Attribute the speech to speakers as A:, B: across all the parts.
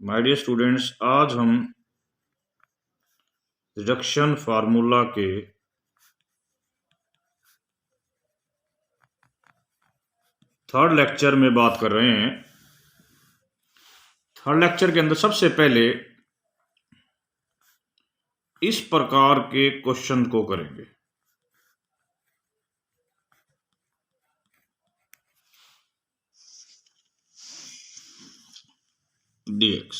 A: My dear students, आज हम reduction formula के थर्ड लेक्चर में बात कर रहे हैं। थर्ड लेक्चर के अंदर सबसे पहले इस प्रकार के क्वेश्चन को करेंगे। dx,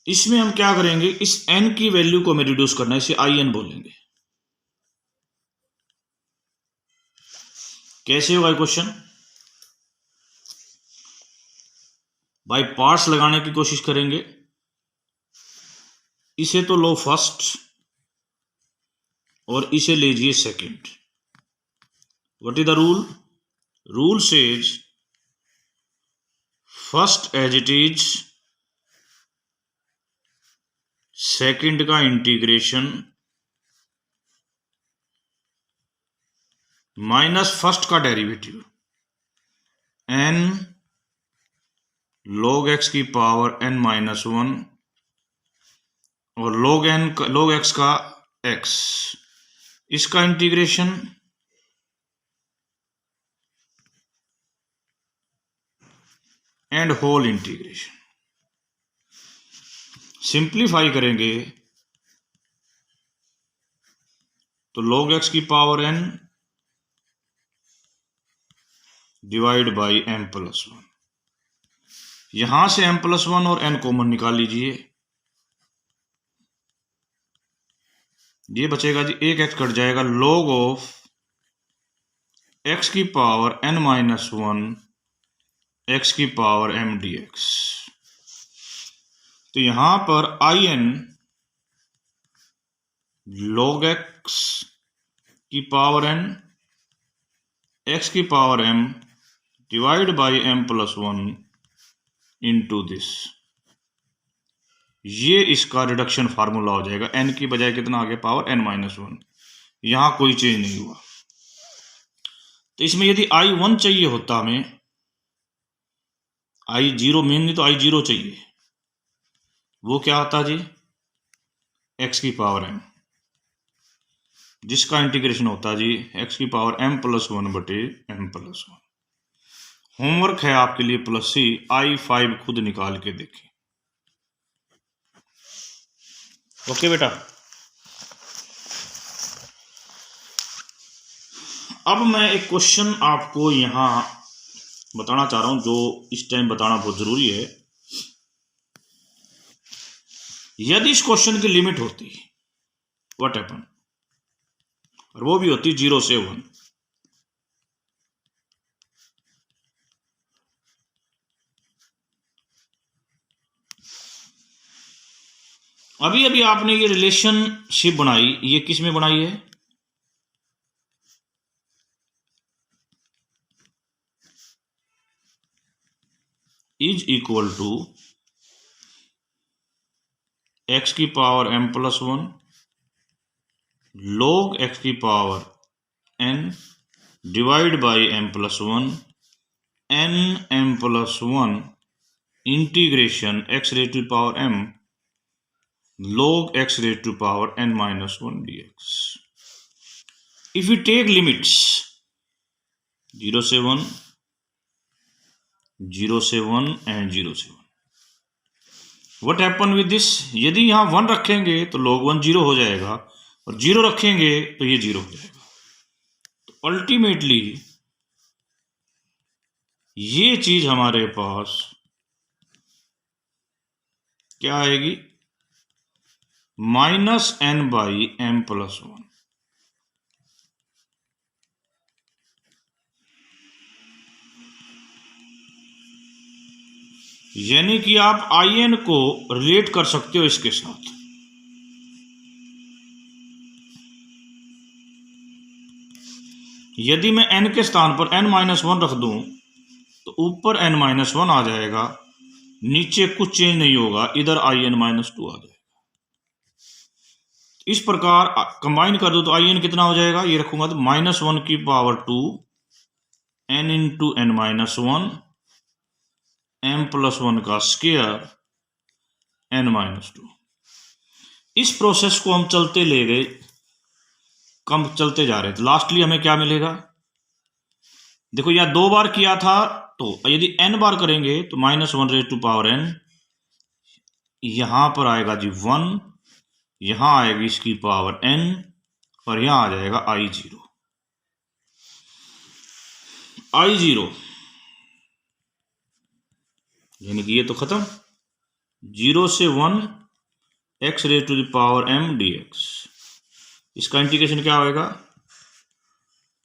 A: इसमें हम क्या करेंगे, इस n की वैल्यू को हमें रिड्यूस करना है, इसे in बोलेंगे। कैसे होगा क्वेश्चन? बाय पार्ट्स लगाने की कोशिश करेंगे। इसे तो लो फर्स्ट और इसे लीजिए second. What is the rule? Rule says first as it is, second का इंटीग्रेशन माइनस फर्स्ट का डेरिवेटिव n log x की पावर n माइनस 1 और log x का x, इसका integration and whole integration. Simplify करेंगे तो log x की power n divide by m plus 1। यहां से m प्लस 1 और n कॉमन निकाल लीजिए, ये बचेगा जी, एक x कट जाएगा, log ऑफ x की पावर n माइनस 1 x की पावर m dx। तो यहां पर in log x की पावर n x की power m divide by m plus 1 into this, ये इसका रिडक्शन फार्मूला हो जाएगा। n की बजाय कितना आ गया? Power n minus 1। यहां कोई चेंज नहीं हुआ। तो इसमें यदि I1 चाहिए होता, हमें I0 मेन नहीं तो I0 चाहिए, वो क्या होता जी? x की पावर m, जिसका इंटीग्रेशन होता जी x की पावर m प्लस 1 बटे m प्लस 1। होमवर्क है आपके लिए प्लस C, I5 खुद निकाल के देखें। ओके बेटा, अब मैं एक क्वेश्चन आपको यहां बताना चाह रहा हूं, जो इस टाइम बताना बहुत जरूरी है। यदि इस क्वेश्चन की लिमिट होती, व्हाट हैपन, और वो भी होती 0 से 1, अभी अभी आपने ये रिलेशनशिप बनाई, ये किस में बनाई है? इज इक्वल टू x की power m plus 1 log x की power n divide by m plus 1 n m plus 1 integration x raise to power m log x raised to power n minus 1 dx. If we take limits 0 से 1, 0 से 1 and 0 से 1, what happen with this? यदि यहां 1 रखेंगे तो log 1 0 हो जाएगा, और 0 रखेंगे तो ये 0 हो जाएगा। तो अल्टीमेटली ये चीज हमारे पास क्या आएगी? Minus n by m plus 1। यानी कि आप in को रिलेट कर सकते हो इसके साथ। यदि मैं n के स्थान पर n माइनस 1 रख दूं तो ऊपर n माइनस 1 आ जाएगा, नीचे कुछ चेंज नहीं होगा, इधर in माइनस 2 आ जाएगा। इस प्रकार कंबाइन कर दो तो in कितना हो जाएगा? ये रखूंगा तो माइनस 1 की power 2 n into n minus 1 m+1 का स्क्वायर n-2। इस प्रोसेस को हम चलते ले गए, कम चलते जा रहे थे, लास्टली हमें क्या मिलेगा? देखो यहां 2 बार किया था, तो यदि n बार करेंगे तो -1n, यहां पर आएगा जी 1, यहां आएगी इसकी पावर n, और यहां आ जाएगा I0। यानी कि ये तो खत्म। 0 से 1 x⁻m dx। इसका इंटीग्रेशन क्या होएगा?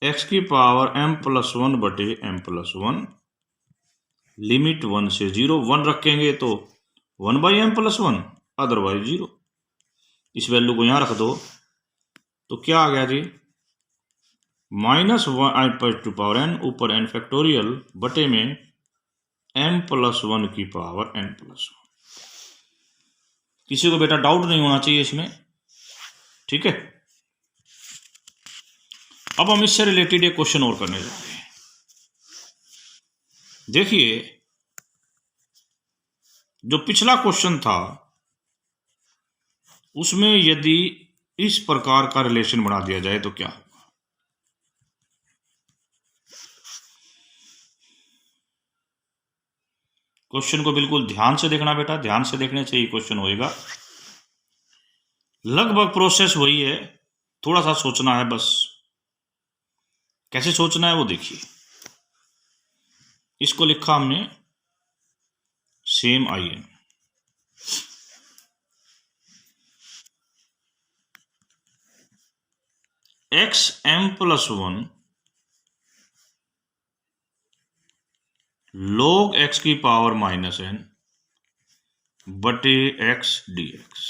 A: x⁻m+1 बटे m+1, लिमिट 1 से 0, 1 रखेंगे तो 1/m+1, अदरवाइज 0। इस वैल्यू को यहां रख दो तो क्या आ गया जी? -1n ऊपर n फैक्टोरियल बटे में m+1 की पावर n+1। किसी को बेटा डाउट नहीं होना चाहिए इसमें, ठीक है। अब हम इससे रिलेटेड एक क्वेश्चन और करने जा रहे हैं। देखिए जो पिछला क्वेश्चन था उसमें यदि इस प्रकार का रिलेशन बना दिया जाए तो क्या होगा? क्वेश्चन को बिल्कुल ध्यान से देखना बेटा, ध्यान से देखने से ही क्वेश्चन होएगा। लगभग प्रोसेस वही है, थोड़ा सा सोचना है बस। कैसे सोचना है वो देखिए। इसको लिखा हमने same IN, x(m+1) log x की पावर -n बटे x dx।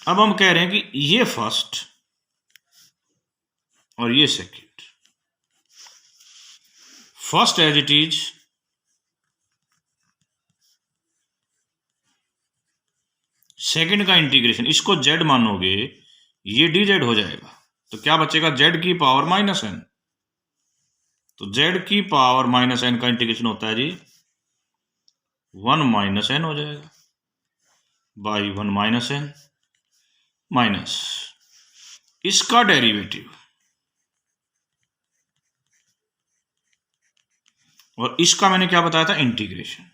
A: अब हम कह रहे हैं कि ये फर्स्ट और ये second. First as it is, second का इंटीग्रेशन, इसको z मानोगे, ये dz हो जाएगा, तो क्या बचेगा? z की पावर -n। तो z की पावर -n का इंटीग्रेशन होता है जी 1 - n हो जाएगा, बाई 1 - n माइनस इसका डेरिवेटिव और इसका मैंने क्या बताया था? इंटीग्रेशन।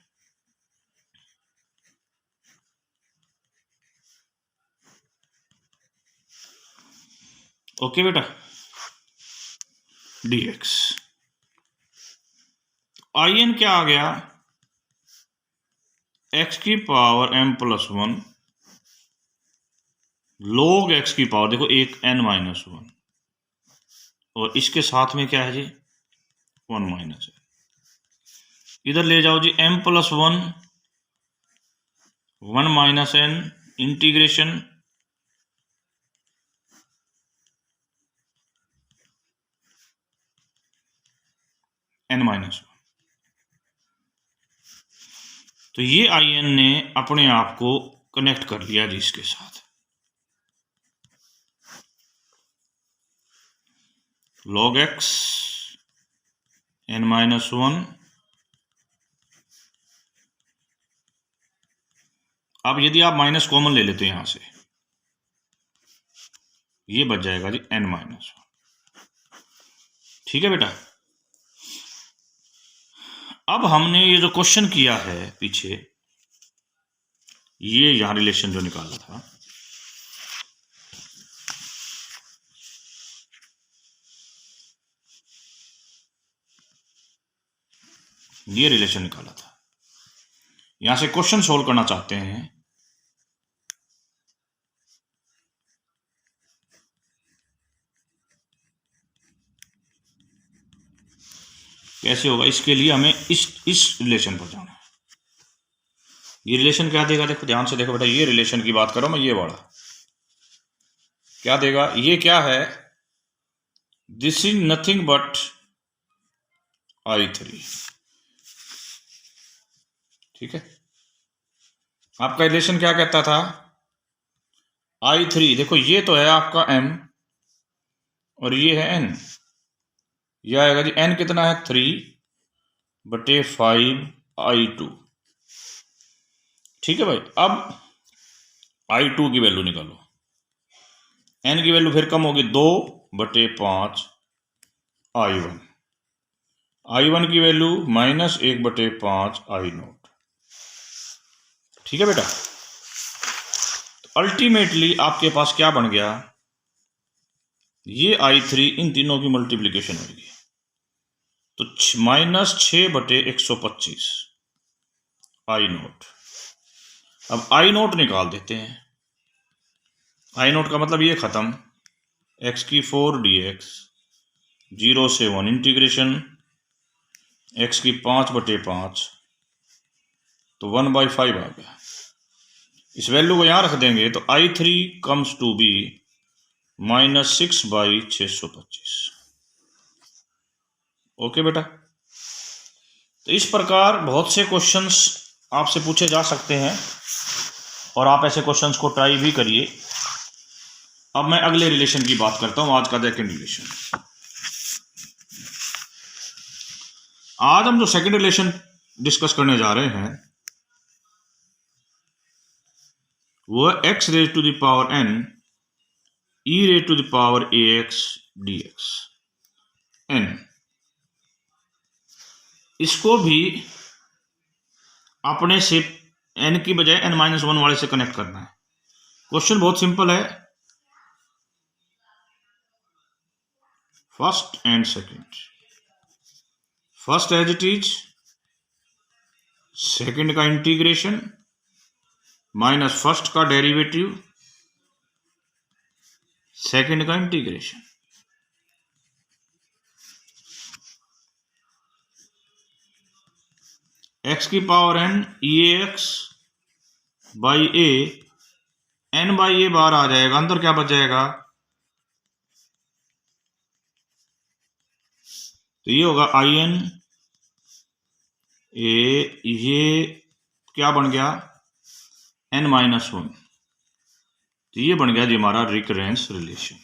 A: ओके बेटा, dx। IN क्या आ गया? x की पावर m+1 log x की पावर, देखो एक n-1, और इसके साथ में क्या है जी? 1 - n। इधर ले जाओ जी, m+1 1 - n इंटीग्रेशन n-1। तो ये IN ने अपने आप को कनेक्ट कर लिया जी इसके साथ। log x n-1। अब यदि आप माइनस कॉमन ले लेते हैं यहां से, ये बच जाएगा जी n-1। ठीक है बेटा। अब हमने ये जो क्वेश्चन किया है पीछे, ये यहां रिलेशन जो निकाला था, ये रिलेशन निकाला था, यहां से क्वेश्चन सोल्व करना चाहते हैं। कैसे होगा? इसके लिए हमें इस रिलेशन पर जाना है। ये रिलेशन क्या देगा? देखो ध्यान से देखो बेटा, ये रिलेशन की बात करो मैं, ये वाला क्या देगा? ये क्या है? This is nothing but I3। ठीक है, आपका रिलेशन क्या कहता था? I3। देखो ये तो है आपका m और ये है n, यह आएगा जी n कितना है 3/5 I2। ठीक है भाई। अब I2 की वैल्यू निकालो। n की वैल्यू फिर कम होगी 2/5 I1। I1 की वैल्यू -1/5 I0। ठीक है बेटा। तो अल्टीमेटली आपके पास क्या बन गया, ये I3 इन तीनों की मल्टीप्लीकेशन होगी तो -6/125 I0। अब I0 निकाल देते हैं। I0 का मतलब ये खत्म, x⁴ dx 0 से 1 इंटीग्रेशन x⁵5/5 तो 1/5 आ गया। इस वैल्यू को यहां रख देंगे तो I3 comes to be -6/625। Okay बेटा। तो इस प्रकार बहुत से क्वेश्चंस आपसे पूछे जा सकते हैं और आप ऐसे क्वेश्चंस को ट्राई भी करिए। अब मैं अगले रिलेशन की बात करता हूं, आज का सेकंड रिलेशन। आज हम जो सेकंड रिलेशन डिस्कस करने जा रहे हैं वो x⁴n e⁴ax dx n। इसको भी अपने से n की बजाय n-1 वाले से कनेक्ट करना है। क्वेश्चन बहुत सिंपल है, first and second. First as it is, second का इंटीग्रेशन माइनस फर्स्ट का डेरिवेटिव, सेकंड का integration. x⁴n eax by a n/a बार आ जाएगा, अंदर क्या बच जाएगा, तो ये होगा in a, ये क्या बन गया n-1, तो ये बन गया जी हमारा रिकरेंस रिलेशन।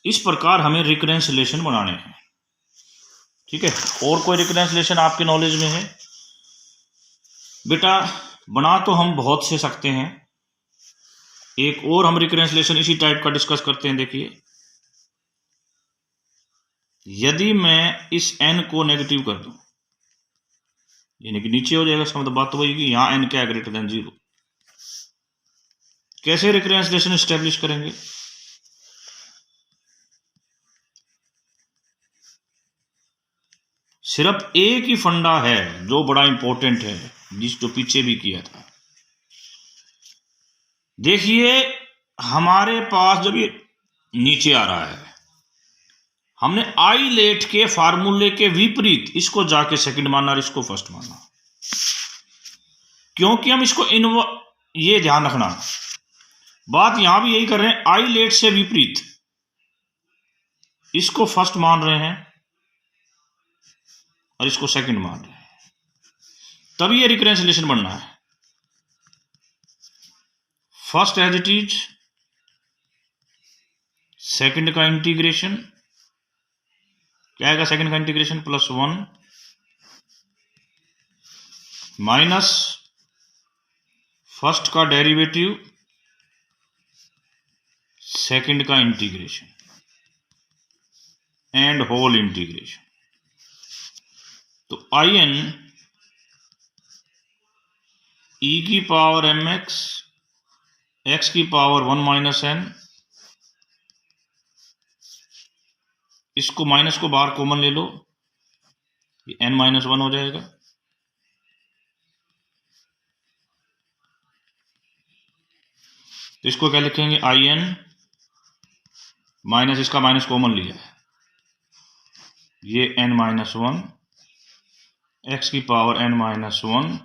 A: इस प्रकार हमें रिकरेंस रिलेशन बनाने हैं। ठीक है। और कोई रिकरेंस रिलेशन आपके नॉलेज में है बेटा? बना तो हम बहुत से सकते हैं। एक और हम रिकरेंस रिलेशन इसी टाइप का डिस्कस करते हैं। देखिए, यदि मैं इस n को नेगेटिव कर दूं, यानी कि नीचे हो जाएगा, इसका मतलब बात तो वही कि यहां n क्या है ग्रेटर देन 0। कैसे रिकरेंस रिलेशन एस्टेब्लिश करेंगे? सिर्फ एक ही फंडा है जो बड़ा इंपॉर्टेंट है, जो पीछे भी किया था। देखिए, हमारे पास जब ये नीचे आ रहा है, हमने आई लेट के फार्मूले के विपरीत इसको जाके सेकंड मानना और इसको फर्स्ट मानना, क्योंकि हम इसको ये ध्यान रखना, बात यहां भी यही कर रहे हैं, आई लेट से विपरीत इसको फर्स्ट मान रहे हैं और इसको सेकंड मान रहे हैं, तभी ये रिकरेंस रिलेशन बनना है। First as it is, second का इंटीग्रेशन क्या आएगा, सेकंड का इंटीग्रेशन +1 माइनस फर्स्ट का डेरिवेटिव, सेकंड का इंटीग्रेशन एंड होल इंटीग्रेशन। तो in e⁴mx x⁴1 - n, इसको माइनस को बाहर कॉमन ले लो, ये n-1 हो जाएगा। तो इसको क्या लिखेंगे, in माइनस इसका माइनस कॉमन लिया है, ये n-1 x⁴n-1,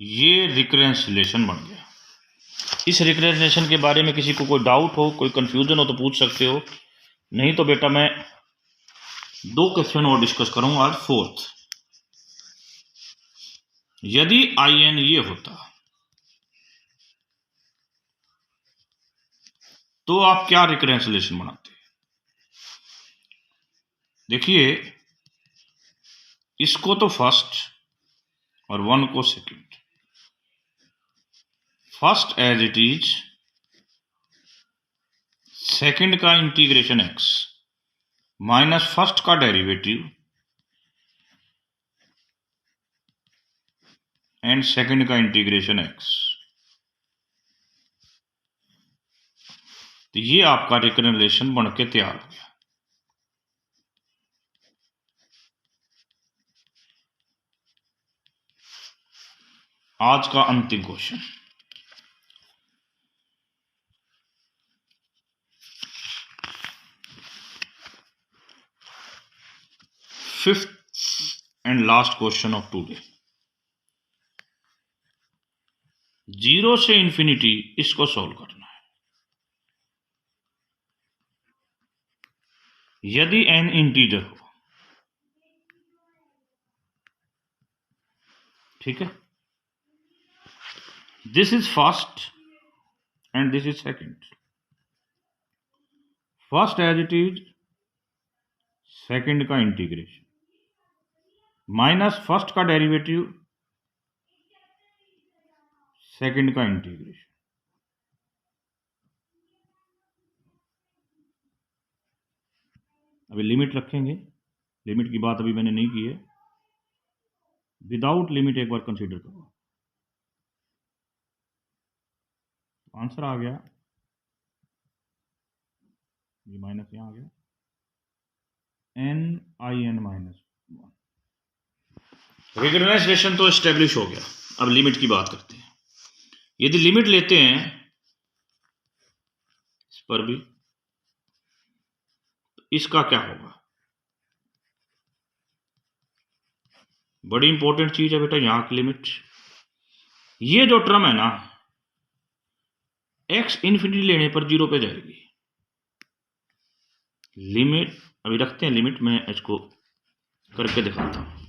A: ये रिकरेंस रिलेशन बन गया। इस रिकरेंस रिलेशन के बारे में किसी को कोई डाउट हो, कोई कंफ्यूजन हो तो पूछ सकते हो, नहीं तो बेटा मैं 2 क्वेश्चन और डिस्कस करूंगा आज, फोर्थ। यदि in ये होता तो आप क्या रिकरेंस रिलेशन बनाते हैं? देखिए, इसको तो फर्स्ट और 1 को second. First as it is, second का इंटीग्रेशन x माइनस फर्स्ट का डेरिवेटिव एंड सेकंड का इंटीग्रेशन x। तो ये आपका रिकरेंस रिलेशन बन के तैयार हो गया। आज का अंतिम question, fifth and last question of today. 0 से इंफिनिटी इसको सॉल्व करना है। यदि n इंटीजर हो, ठीक है, this is first and this is second. First as it is, second का इंटीग्रेशन माइनस फर्स्ट का डेरिवेटिव, सेकंड का इंटीग्रेशन। अभी लिमिट रखेंगे, लिमिट की बात अभी मैंने नहीं की है। विदाउट लिमिट एक बार कंसीडर करो। आंसर आ गया, ये माइनस यहां आ गया, n(-1). रिकरेंस रिलेशन तो एस्टेब्लिश हो गया। अब लिमिट की बात करते हैं। यदि लिमिट लेते हैं इस पर भी, तो इसका क्या होगा? बड़ी इंपॉर्टेंट चीज है बेटा यहां की लिमिट। ये जो टर्म है ना, x इन्फिनिटी लेने पर 0 पे जाएगी। लिमिट अभी रखते हैं, लिमिट में इसको करके दिखाता हूं।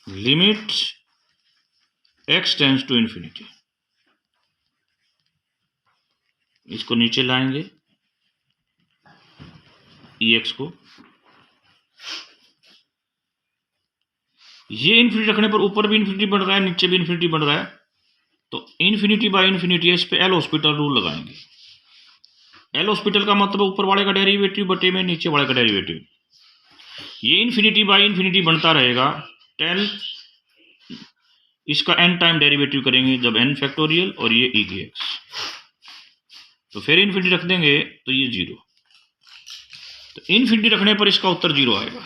A: Limit x tends to infinity, इसको नीचे लाएंगे ex को। ये इन्फिनिटी रखने पर ऊपर भी इन्फिनिटी बन रहा है, नीचे भी इन्फिनिटी बन रहा है, तो इन्फिनिटी बाय इन्फिनिटी इस पे एल हॉस्पिटल रूल लगाएंगे। एल हॉस्पिटल का मतलब ऊपर वाले का डेरिवेटिव बटे में नीचे वाले का डेरिवेटिव। ये इन्फिनिटी बाय इन्फिनिटी बनता रहेगा टेल, इसका n टाइम डेरिवेटिव करेंगे जब n फैक्टोरियल और ये e की x, तो फिर इन्फिनिटी रख देंगे तो ये 0। तो इन्फिनिटी रखने पर इसका उत्तर 0 आएगा।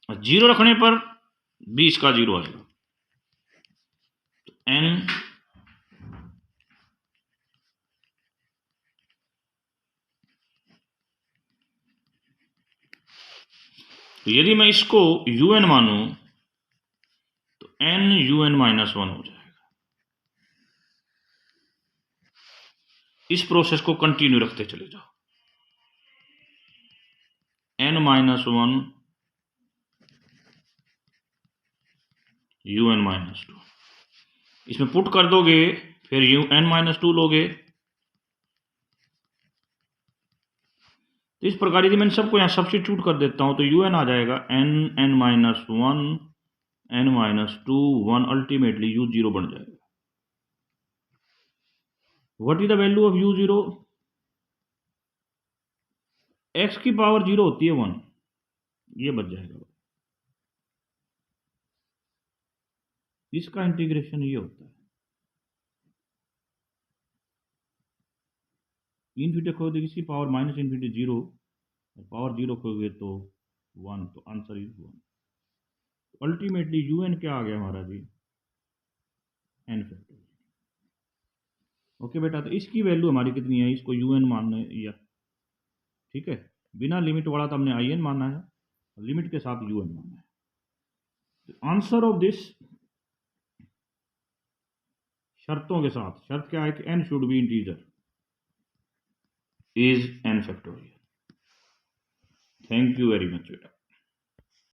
A: और 0 रखने पर भी इसका 0 आएगा। तो n तो यदि मैं इसको un मानूं तो n(un-1) हो जाएगा। इस प्रोसेस को कंटिन्यू रखते चले जाओ। n-1 un-2, इसमें पुट कर दोगे, फिर un-2 लोगे। तो इस प्रकार यदि मैं सबको यहाँ सब्स्टिट्यूट कर देता हूं तो un आ जाएगा n(-1) n-2 1, अल्टीमेटली u0 बन जाएगा। What is the value of u0? x की पावर 0 होती है 1, ये बच जाएगा। इसका इंटीग्रेशन ये होता है, इन्फिनिटी खोगे इसकी पावर माइनस इन्फिनिटी 0, पावर 0 खोगे तो 1, तो आंसर इज 1। अल्टीमेटली un क्या आ गया हमारा जी? n factorial. ओके बेटा, तो इसकी वैल्यू हमारी कितनी है? इसको un मानना है, या ठीक है, बिना लिमिट वाला तो हमने in माना है, लिमिट के साथ un माना है। आंसर ऑफ दिस, शर्तों के साथ, शर्त क्या है कि n should be integer, is n factorial. Thank you very much बेटा।